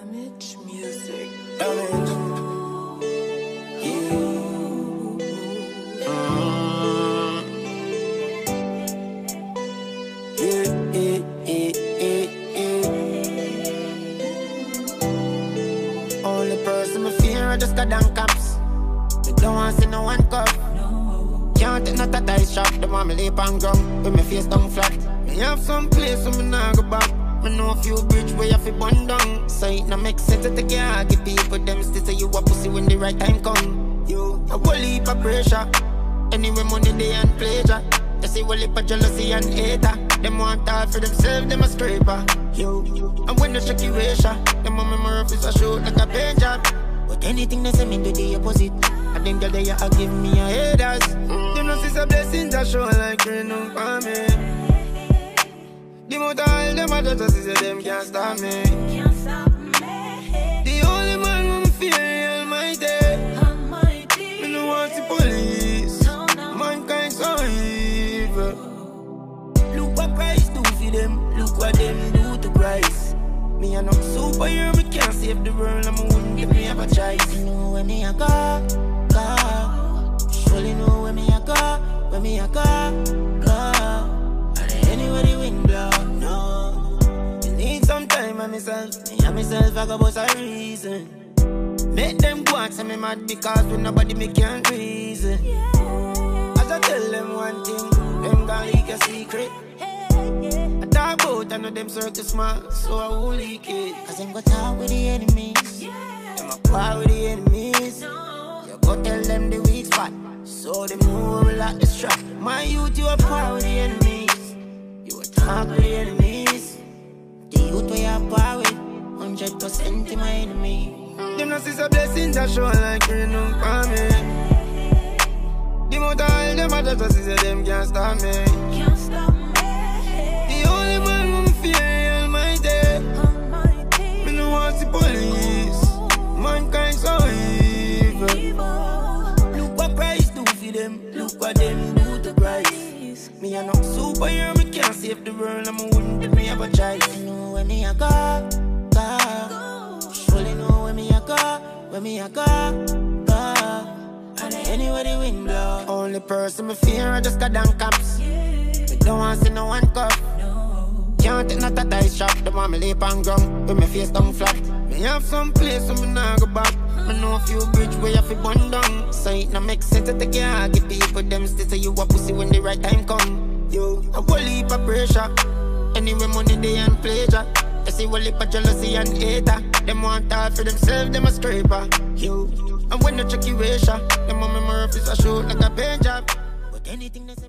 Damage music. Damage. Yeah. Only person I fear I just got down cops. Me don't want see no one cuff. Can't take no tight shop. The want me lip and gum with me face down flat. Me have some place where me nah go back. Me know a few bridge where you fi burn down. So it no make sense to take your heart. Give people them still say you a pussy when the right time come. You a whole heap of pressure. Anyway money they and pleasure. You see whole heap of jealousy and hater. Them want all for themselves, them a scraper. You and when they check you ratio, them on my rough is a shoot like a paint job. But anything they say me do the opposite. I think that they a give me a haters. Them no see a blessings that show like rain on for me. The more all them a just say them can't stop me. The only man who me fear is Almighty. Me no want the police. Mankind so evil. Look what Christ do for them. Look what them do to Christ. Me a no superhero, me can't save the world. I'm a wouldn't give me have a choice. You know where me a go. Surely know where me a go. Where me a go. Anywhere the wind blow, no. Me need some time on myself. Me and myself, I go bust a reason. Make them go and say me mad because with nobody me can't reason. As I tell them one thing, them gon' leak a secret. I talk about I know them circle smart, so I won't leak it. Cause them go talk with the enemies. Them a par with the enemies. You go tell them the weak spot, so them know we like the strap. My youth, you a par with the enemies. Talk with the enemies. The youth we are power with 100% in my enemy. Them no see a blessing that show like rain on for me. The more all them a just see them can't stop me. The only man who me fear is Almighty. Me no want the police. Mankind so evil. Look what Christ do for them. Look what them do to Christ. Me a no superhero, me can't save the world. I'm a wouldn't give me have a choice. You know where me a go. Surely know where me a go. Where me a go. And anywhere the wind blow. Only person me fear I just got down cops. Me don't want see no one cuff. Can't take no tight shop. The want me lip and gum with me face down flat. Me have some place where me nah go back. Me know a few bridge where you fi burn down. So it no make sense to take your heart. Give people them still say you a pussy when the right time come. You a whole heap of pressure. Anyway money they and pleasure. You see whole heap of jealousy and hater. Them want all for themselves, them a scraper. You and when they check you ratio, them on my rough is a shoot like a paint job. But anything they say